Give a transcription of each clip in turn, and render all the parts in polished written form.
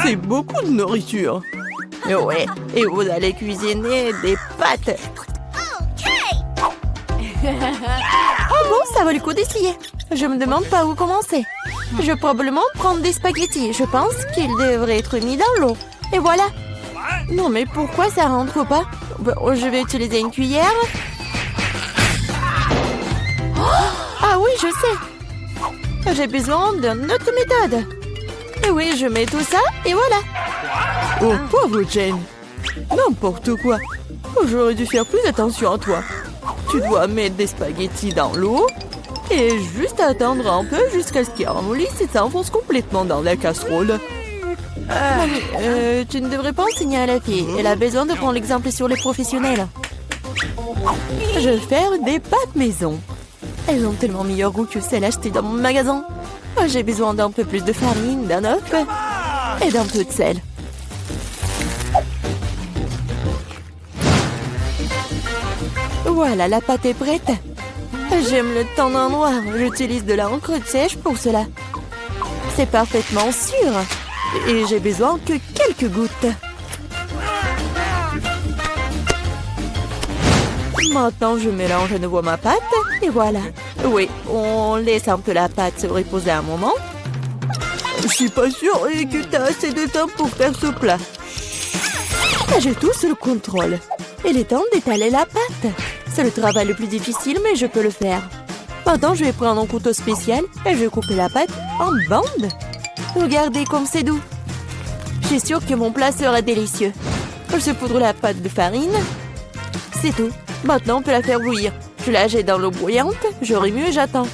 C'est beaucoup de nourriture. Ouais, et vous allez cuisiner des pâtes. Oh bon, ça vaut le coup d'essayer. Je me demande par où commencer. Je vais probablement prendre des spaghettis. Je pense qu'ils devraient être mis dans l'eau. Et voilà. Non, mais pourquoi ça rentre pas? Bon, je vais utiliser une cuillère. Ah oui, je sais. J'ai besoin d'une autre méthode. Et oui, je mets tout ça et voilà. Oh, pauvre Jane. N'importe quoi. J'aurais dû faire plus attention à toi. Tu dois mettre des spaghettis dans l'eau et juste attendre un peu jusqu'à ce qu'ils ramollissent et s'enfoncent complètement dans la casserole. Mamie, tu ne devrais pas enseigner à la fille. Elle a besoin de prendre l'exemple sur les professionnels. Je vais faire des pâtes maison. Elles ont tellement meilleur goût que celles achetées dans mon magasin. J'ai besoin d'un peu plus de farine, d'un œuf et d'un peu de sel. Voilà, la pâte est prête. J'aime le teint d'un noir. J'utilise de l'encre sèche pour cela. C'est parfaitement sûr. Et j'ai besoin que quelques gouttes. Maintenant, je mélange à nouveau ma pâte. Et voilà. Oui, on laisse un peu la pâte se reposer un moment. Je suis pas sûre que tu as assez de temps pour faire ce plat. J'ai tout sous le contrôle. Il est temps d'étaler la pâte. C'est le travail le plus difficile, mais je peux le faire. Maintenant, je vais prendre un couteau spécial et je vais couper la pâte en bandes. Regardez comme c'est doux. Je suis sûre que mon plat sera délicieux. Je poudre la pâte de farine. C'est tout. Maintenant, on peut la faire bouillir. Je la jette dans l'eau bouillante. Je remue et j'attends.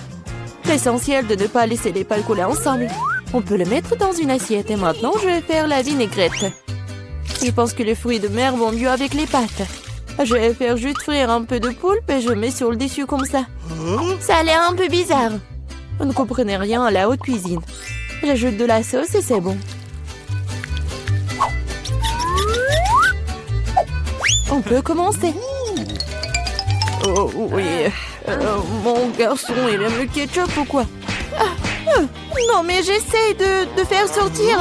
C'est essentiel de ne pas laisser les pâtes couler ensemble. On peut le mettre dans une assiette. Et maintenant, je vais faire la vinaigrette. Je pense que les fruits de mer vont mieux avec les pâtes. Je vais faire juste frire un peu de poulpe et je mets sur le dessus comme ça. Ça a l'air un peu bizarre. Vous ne comprenez rien à la haute cuisine. J'ajoute de la sauce et c'est bon. On peut commencer. Oh oui. Mon garçon, il aime le ketchup ou quoi? Non, mais j'essaye de faire sortir.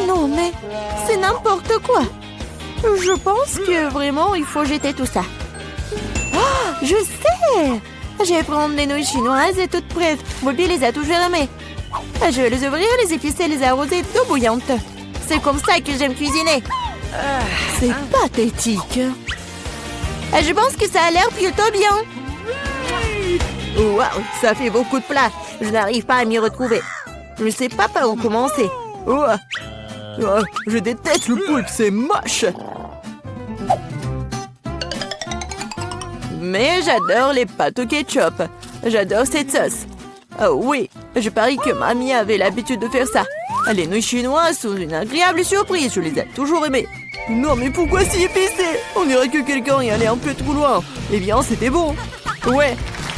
Non, mais c'est n'importe quoi. Je pense que vraiment, il faut jeter tout ça. Oh, je sais! Je vais prendre les nouilles chinoises et toutes prêtes. Bobby les a toujours aimées. Je vais les ouvrir, les épicer, les arroser d'eau bouillante. C'est comme ça que j'aime cuisiner. C'est pathétique. Je pense que ça a l'air plutôt bien. Waouh, ça fait beaucoup de plats. Je n'arrive pas à m'y retrouver. Je ne sais pas par où commencer. Je déteste le poulpe, c'est moche. Mais j'adore les pâtes au ketchup. J'adore cette sauce. Oh oui, je parie que mamie avait l'habitude de faire ça. Les nouilles chinoises sont une agréable surprise. Je les ai toujours aimées. Non, mais pourquoi si épicé? On dirait que quelqu'un y allait un peu trop loin. Eh bien, c'était bon. Ouais,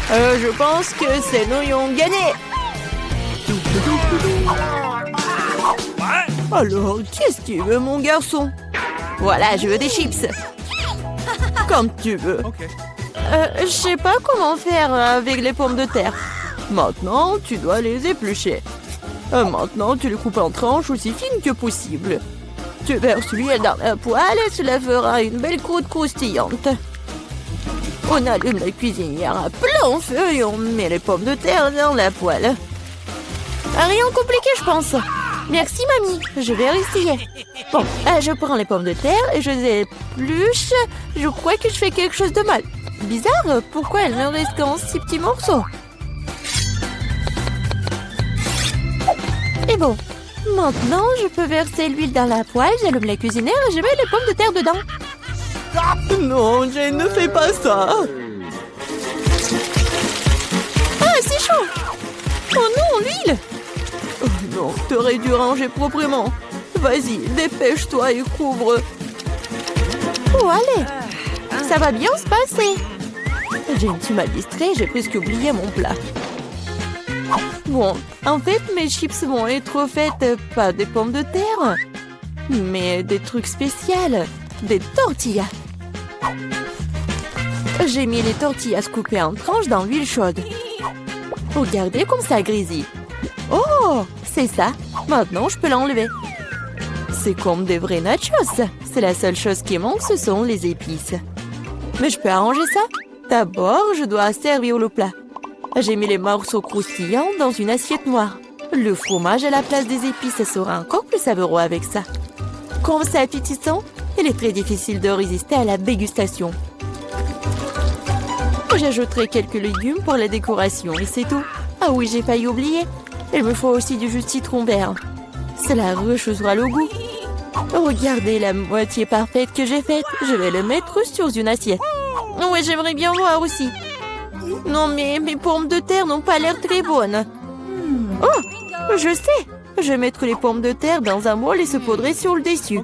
je pense que ces nouilles ont gagné. Alors, qu'est-ce qu'il veut, mon garçon? Voilà, je veux des chips. Comme tu veux. Je sais pas comment faire avec les pommes de terre. Maintenant, tu dois les éplucher. Maintenant, tu les coupes en tranches aussi fines que possible. Tu verses l'huile dans la poêle et cela fera une belle croûte croustillante. On allume la cuisinière à plein feu et on met les pommes de terre dans la poêle. Rien de compliqué, je pense. Merci, mamie. Je vais essayer. Bon, je prends les pommes de terre et je les épluche. Je crois que je fais quelque chose de mal. Bizarre, pourquoi elles ne restent qu'en si petits morceaux? Et bon, maintenant, je peux verser l'huile dans la poêle, j'allume la cuisinière et je mets les pommes de terre dedans. Non, Jane, ne fais pas ça. Ah, c'est chaud. Oh non, l'huile. Oh non, t'aurais dû ranger proprement. Vas-y, dépêche-toi et couvre. Oh, allez. Ça va bien se passer. Jane, tu m'as distrait, j'ai presque oublié mon plat. Bon, en fait, mes chips vont être faites pas des pommes de terre, mais des trucs spéciaux, des tortillas. J'ai mis les tortillas coupées en tranches dans l'huile chaude. Regardez comme ça grésille. Oh, c'est ça. Maintenant, je peux l'enlever. C'est comme des vrais nachos. C'est la seule chose qui manque, ce sont les épices. Mais je peux arranger ça. D'abord, je dois servir le plat. J'ai mis les morceaux croustillants dans une assiette noire. Le fromage à la place des épices sera encore plus savoureux avec ça. Comme c'est appétissant, il est très difficile de résister à la dégustation. J'ajouterai quelques légumes pour la décoration et c'est tout. Ah oui, j'ai failli oublier. Il me faut aussi du jus de citron vert. Cela rechauffera le goût. Regardez la moitié parfaite que j'ai faite. Je vais le mettre sur une assiette. Oui, j'aimerais bien voir aussi. Non, mais mes pommes de terre n'ont pas l'air très bonnes. Oh, je sais. Je vais mettre les pommes de terre dans un bol et se poudrer sur le dessus.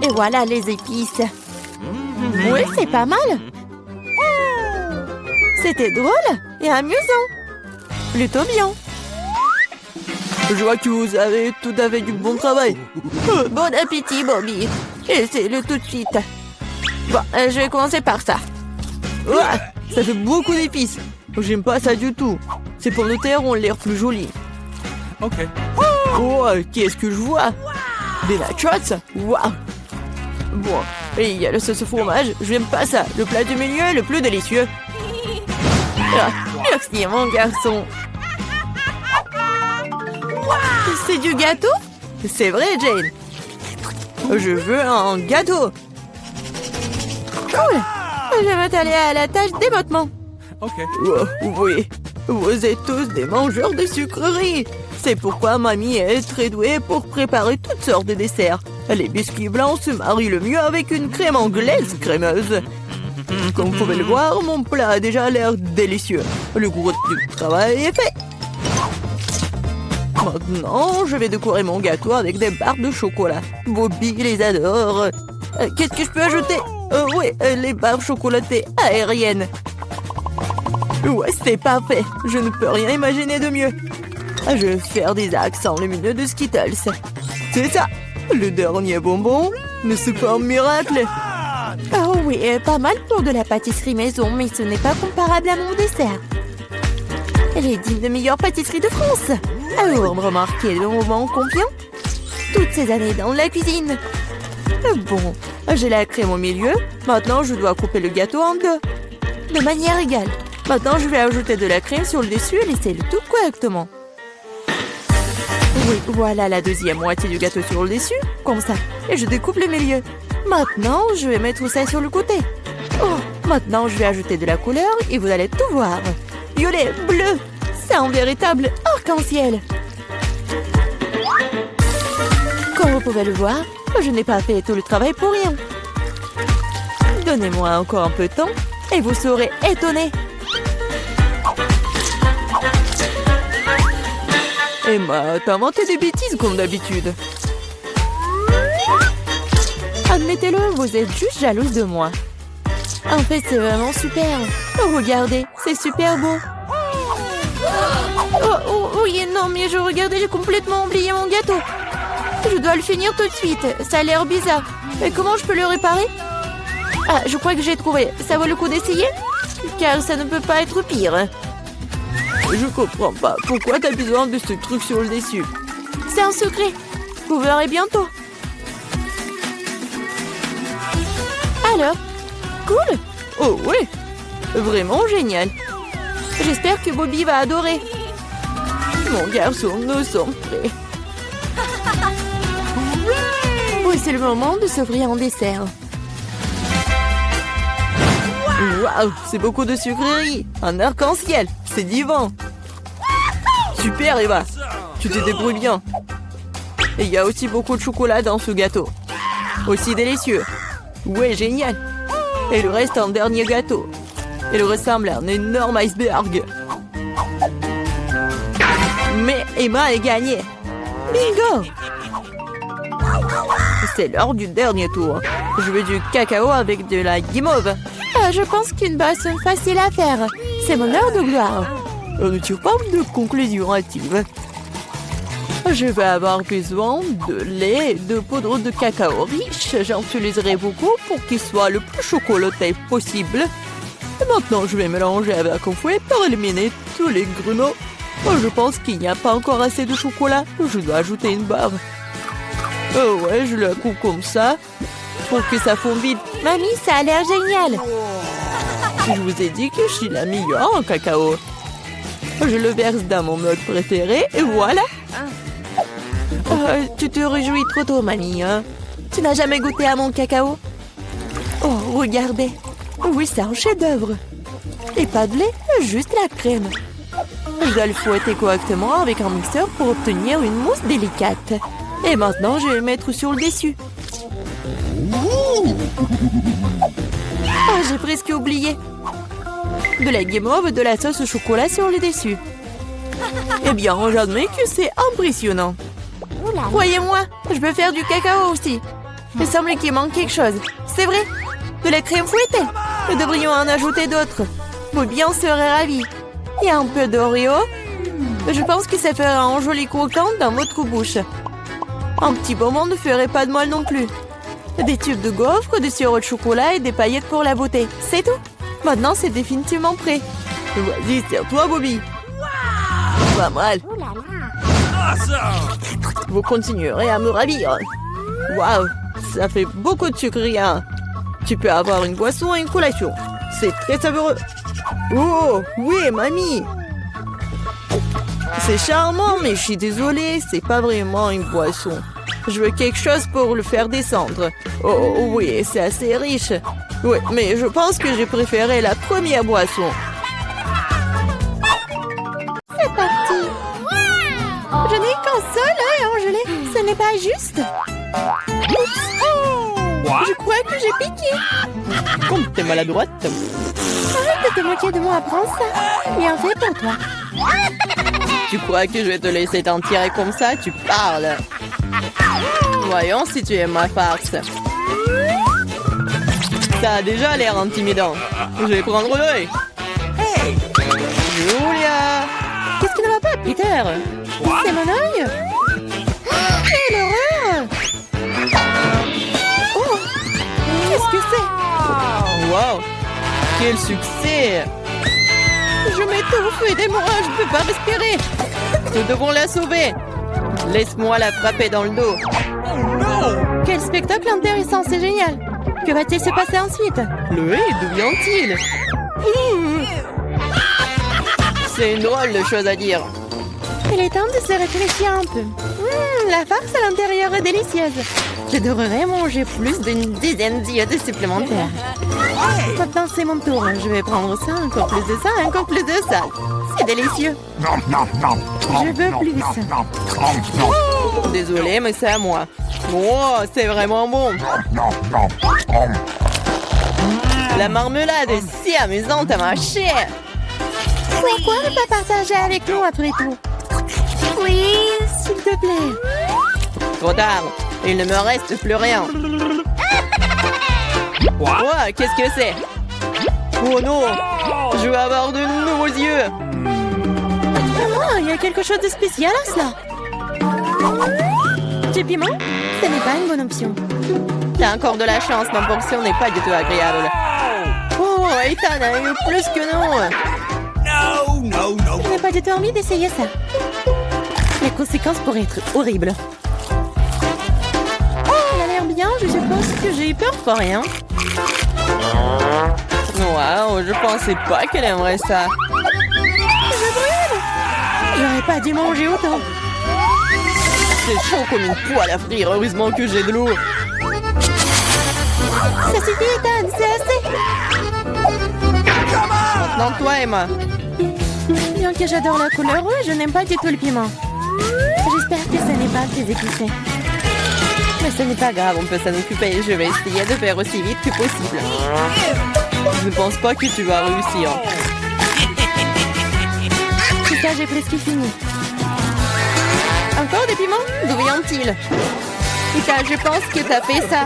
Et voilà les épices. Oui, c'est pas mal. C'était drôle et amusant. Plutôt bien. Je vois que vous avez tout à fait du bon travail. Bon appétit, Bobby. Essayez-le tout de suite. Bon, je vais commencer par ça. Ouah, ça fait beaucoup d'épices. J'aime pas ça du tout. Ces pommes de terre ont l'air plus jolies. Ok. Oh, qu'est-ce que je vois? Des nachos? Waouh. Bon, et il y a le sauce au fromage. Je n'aime pas ça. Le plat du milieu est le plus délicieux. Ah, merci, mon garçon. C'est du gâteau? C'est vrai, Jane. Je veux un gâteau. Cool. Je vais t'aller à la tâche d'éboîtement. Ok. Oh, oui, vous êtes tous des mangeurs de sucreries. C'est pourquoi mamie est très douée pour préparer toutes sortes de desserts. Les biscuits blancs se marient le mieux avec une crème anglaise crémeuse. Comme vous pouvez le voir, mon plat a déjà l'air délicieux. Le gros du travail est fait. Maintenant, je vais décorer mon gâteau avec des barres de chocolat. Bobby les adore. Qu'est-ce que je peux ajouter? Oui, les barres chocolatées aériennes. Ouais, c'est parfait. Je ne peux rien imaginer de mieux. Je vais faire des accents lumineux de Skittles. C'est ça. Le dernier bonbon, mais c'est pas un miracle. Oh oui, pas mal pour de la pâtisserie maison, mais ce n'est pas comparable à mon dessert. Elle est digne de meilleure pâtisserie de France. Alors, remarquez le moment confiant. Toutes ces années dans la cuisine. Bon, j'ai la crème au milieu. Maintenant, je dois couper le gâteau en deux. De manière égale. Maintenant, je vais ajouter de la crème sur le dessus et laisser le tout correctement. Oui, voilà la deuxième moitié du gâteau sur le dessus, comme ça. Et je découpe le milieu. Maintenant, je vais mettre ça sur le côté. Oh, maintenant, je vais ajouter de la couleur et vous allez tout voir. Violet, bleu, c'est un véritable arc-en-ciel. Comme vous pouvez le voir, je n'ai pas fait tout le travail pour rien. Donnez-moi encore un peu de temps et vous serez étonnés. Emma, t'as inventé des bêtises comme d'habitude. Admettez-le, vous êtes juste jalouse de moi. En fait, c'est vraiment super. Oh, regardez, c'est super beau. Oh, oui, non, mais regardez, j'ai complètement oublié mon gâteau. Je dois le finir tout de suite. Ça a l'air bizarre. Mais comment je peux le réparer? Ah, je crois que j'ai trouvé. Ça vaut le coup d'essayer? Car ça ne peut pas être pire. Je comprends pas. Pourquoi t'as besoin de ce truc sur le dessus? C'est un secret. Vous verrez bientôt. Alors, cool. Oh oui, vraiment génial. J'espère que Bobby va adorer. Mon garçon, nous sommes prêts. Oui, c'est le moment de s'offrir un dessert. Waouh, c'est beaucoup de sucreries. Un arc-en-ciel, c'est divin. Super, Eva. Tu te débrouilles bien. Et il y a aussi beaucoup de chocolat dans ce gâteau. Aussi délicieux. Ouais, génial. Et il reste un dernier gâteau. Il ressemble à un énorme iceberg. Mais Emma a gagné. Bingo! C'est l'heure du dernier tour. Je veux du cacao avec de la guimauve. Je pense qu'une boisson facile à faire. C'est mon heure de gloire. On ne tire pas de conclusion hâtive. Je vais avoir besoin de lait et de poudre de cacao riche. J'en utiliserai beaucoup pour qu'il soit le plus chocolaté possible. Et maintenant, je vais mélanger avec un fouet pour éliminer tous les grumeaux Oh, je pense qu'il n'y a pas encore assez de chocolat. Je dois ajouter une barre. Oh ouais, je la coupe comme ça pour que ça fonde vite. Mamie, ça a l'air génial. Je vous ai dit que je suis la meilleure en cacao. Je le verse dans mon mug préféré et voilà. Tu te réjouis trop tôt, mamie. Hein? Tu n'as jamais goûté à mon cacao? Oh, regardez. Oui, c'est un chef-d'œuvre. Et pas de lait, juste la crème. Je dois le fouetter correctement avec un mixeur pour obtenir une mousse délicate. Et maintenant, je vais le mettre sur le dessus. Ah, j'ai presque oublié. De la guimauve, de la sauce au chocolat sur le dessus. Eh bien, j'admets que c'est impressionnant. Croyez-moi, je peux faire du cacao aussi. Il semble qu'il manque quelque chose. C'est vrai, de la crème fouettée. Nous devrions en ajouter d'autres. Bobby en serait ravi. Et un peu d'Oreo. Je pense que ça fera un joli croquant dans votre bouche. Un petit bonbon ne ferait pas de mal non plus. Des tubes de gaufres, du sirop de chocolat et des paillettes pour la beauté. C'est tout. Maintenant, c'est définitivement prêt. Vas-y, c'est à toi, Bobby. Pas mal. Vous continuerez à me ravir. Waouh, ça fait beaucoup de sucre rien. Tu peux avoir une boisson et une collation. C'est très savoureux. Oh, oui, mamie. C'est charmant, mais je suis désolée, c'est pas vraiment une boisson. Je veux quelque chose pour le faire descendre. Oh, oui, c'est assez riche. Oui, mais je pense que j'ai préféré la première boisson. C'est parti. Je n'ai qu'un seul œil engelé. Ce n'est pas juste. Oups. Je crois que j'ai piqué. Comme t'es maladroite. Arrête de te moquer de moi, prends ça. Bien fait pour toi. Tu crois que je vais te laisser t'en tirer comme ça? Tu parles. Voyons si tu aimes ma farce. Ça a déjà l'air intimidant. Je vais prendre l'œil. Hey! Julia! Qu'est-ce qui ne va pas, Peter? C'est mon œil? Quelle horreur! Oh! Qu'est-ce que c'est? Wow! Quel succès! Je m'étouffe, aidez-moi, je ne peux pas respirer. Nous devons la sauver. Laisse-moi la frapper dans le dos. Quel spectacle intéressant, c'est génial. Que va-t-il se passer ensuite? Le hé, d'où vient-il? C'est une drôle de chose à dire. Il est temps de se réfléchir un peu. La farce à l'intérieur est délicieuse. Je devrais manger plus d'une dizaine d'iodes supplémentaires. Maintenant, c'est mon tour. Je vais prendre ça, encore plus de ça, encore plus de ça. C'est délicieux. Je veux plus. Désolée, mais c'est à moi. Oh, c'est vraiment bon. La marmelade est si amusante à mâcher. Pourquoi ne pas partager avec nous après tout? Oui, s'il te plaît. Trop tard. Il ne me reste plus rien. Oh, qu'est-ce que c'est? Oh non! Je vais avoir de nouveaux yeux. Il y a quelque chose de spécial à cela. Du piment? Ce n'est pas une bonne option. T'as encore de la chance, ma portion n'est pas du tout agréable. Oh, Ethan a eu plus que non. Je n'ai pas du tout envie d'essayer ça. Les conséquences pourraient être horribles. Elle a l'air bien, je suppose que j'ai eu peur pour rien. Waouh, je pensais pas qu'elle aimerait ça. Je brûle! J'aurais pas dû manger autant. C'est chaud comme une poêle à frire, heureusement que j'ai de l'eau. Ça suffit, Ethan, c'est assez. Maintenant, toi, Emma. Bien que j'adore la couleur rouge, je n'aime pas du tout le piment. J'espère que ce n'est pas très épicé. Mais ce n'est pas grave, on peut s'en occuper. Je vais essayer de faire aussi vite que possible. Je ne pense pas que tu vas réussir. C'est ça, j'ai presque fini. Encore des piments? D'où vient-il? Ethan, je pense que t'as fait ça.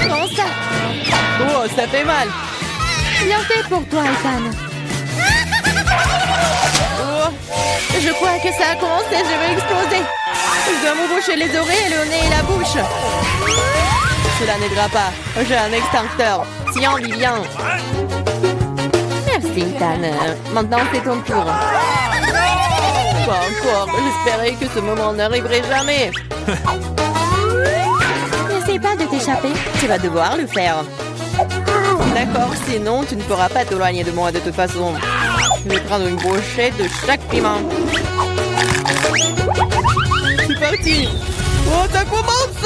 Prends ça. Oh, ça fait mal. Bien fait pour toi, Ethan. Oh, je crois que ça a commencé, je vais exploser. Je dois me boucher les oreilles, le nez et la bouche. Cela n'aidera pas. J'ai un extincteur. Tiens, Vivian. Merci, Ethan. Maintenant, c'est ton tour. Pas encore. J'espérais que ce moment n'arriverait jamais. N'essaie pas de t'échapper. Tu vas devoir le faire. D'accord, sinon tu ne pourras pas t'éloigner de moi de toute façon. Je vais prendre une brochette de chaque piment. C'est parti. Oh, ça commence.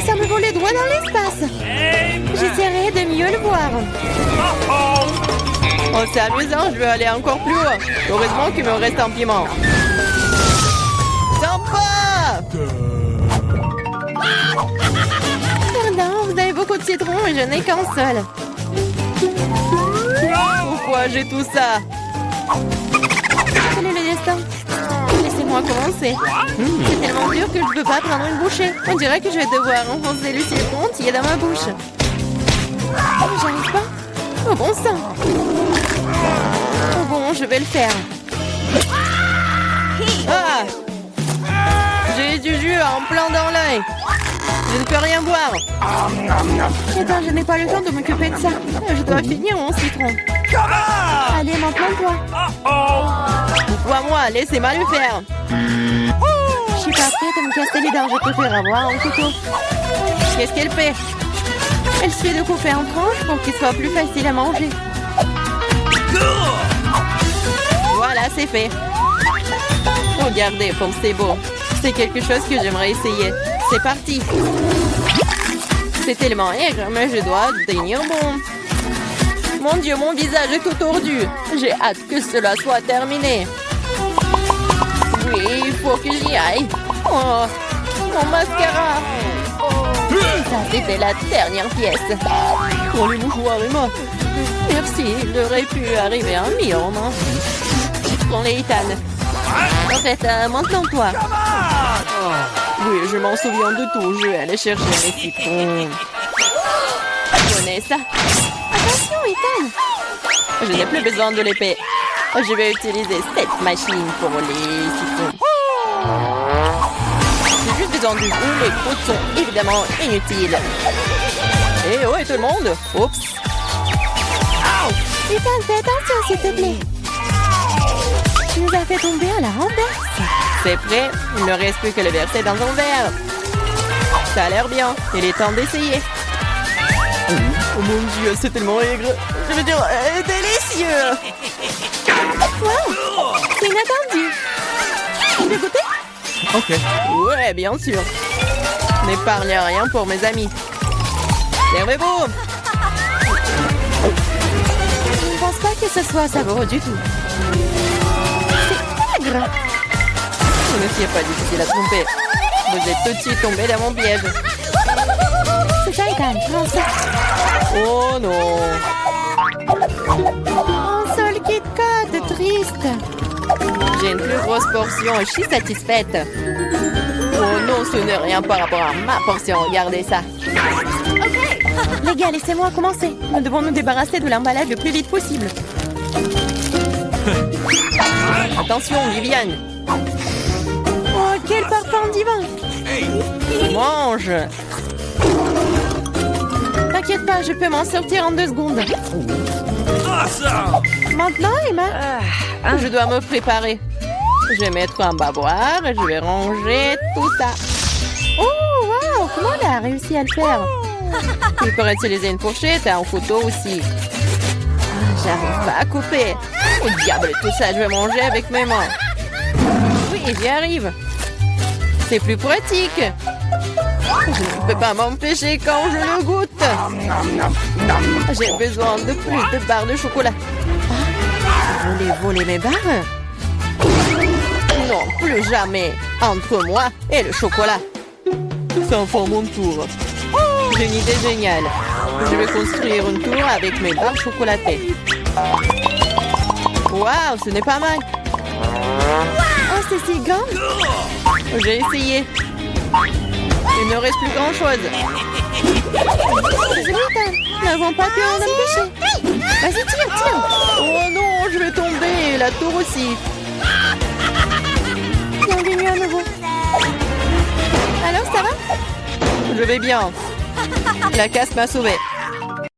Ça me volait droit dans l'espace. J'essaierai de mieux le voir. Oh, c'est amusant, je veux aller encore plus haut. Heureusement qu'il me reste un piment. Sympa! Pardon, vous avez beaucoup de citron et je n'ai qu'un seul. Pourquoi j'ai tout ça? Quel est le destin? Laissez-moi commencer. C'est tellement dur que je ne peux pas prendre une bouchée. On dirait que je vais devoir enfoncer le citron entier dans ma bouche. J'arrive pas. Oh bon sang. Oh bon, je vais le faire. Ah! J'ai du jus en plein dans l'œil. Je ne peux rien boire. Attends, je n'ai pas le temps de m'occuper de ça. Je dois finir mon citron. Allez, maintenant toi. Moi, laissez-moi le faire. Je suis pas prête à me casser les dents. Je préfère avoir un couteau. Qu'est-ce qu'elle fait? Elle suffit de couper en tranches pour qu'il soit plus facile à manger. Voilà, c'est fait. Regardez comme c'est beau. C'est quelque chose que j'aimerais essayer. C'est parti. C'est tellement aigre, mais je dois tenir bon. Mon Dieu, mon visage est tout tordu. J'ai hâte que cela soit terminé. Oui, il faut que j'y aille. Oh, mon mascara. Ça, c'était la dernière pièce. Oh, les mouchoirs, Emma. Merci, il aurait pu arriver un million, non? Prends-les, Ethan. En fait, maintenant, toi. Oui, je m'en souviens de tout. Je vais aller chercher mes citrons. Je connais ça. Attention, Ethan. Je n'ai plus besoin de l'épée. Je vais utiliser cette machine pour les citrons. J'ai juste besoin du jus. Les croûtes sont évidemment inutiles. Et oh, et tout le monde. Oups. Ethan, fais attention, s'il te plaît. Tu nous as fait tomber à la renverse. C'est prêt. Il ne reste plus que le verser dans un verre. Ça a l'air bien. Il est temps d'essayer. Oh mon Dieu, c'est tellement aigre. Je veux dire, délicieux. Wow, c'est inattendu. Tu veux goûter? Ok. Ouais, bien sûr. N'épargne rien pour mes amis. Servez-vous. Je ne pense pas que ce soit savoureux du tout. C'est aigre. Ce n'est pas difficile à tromper. Vous êtes tout de suite tombé dans mon piège. C'est ça, Ethan. Non, ça. Oh non. Un seul Kit Kat, triste. J'ai une plus grosse portion et je suis satisfaite. Oh non, ce n'est rien par rapport à ma portion. Regardez ça. Les gars, laissez-moi commencer. Nous devons nous débarrasser de l'emballage le plus vite possible. Attention, Viviane. Oh, quel parfum divin. Mange. T'inquiète pas, je peux m'en sortir en 2 secondes. Maintenant, Emma, je dois me préparer. Je vais mettre un bavoir et je vais ranger tout ça. Oh, wow, comment elle a réussi à le faire? Il pourrait utiliser une fourchette et un couteau aussi. J'arrive pas à couper. Oh diable, tout ça, je vais manger avec mes mains. Oui, j'y arrive. C'est plus pratique. Je ne peux pas m'empêcher quand je le goûte. J'ai besoin de plus de barres de chocolat. Ah, vous voulez voler mes barres? Non, plus jamais. Entre moi et le chocolat. C'est enfin mon tour. J'ai une idée géniale. Je vais construire une tour avec mes barres chocolatées. Waouh, ce n'est pas mal. Oh, c'est si grand. J'ai essayé. Il ne reste plus grand-chose. Nous n'avons pas pu en empêcher. Vas-y, tire. Oh non, je vais tomber. La tour aussi. Bienvenue à nouveau. Alors, ça va? Je vais bien. La casse m'a sauvée.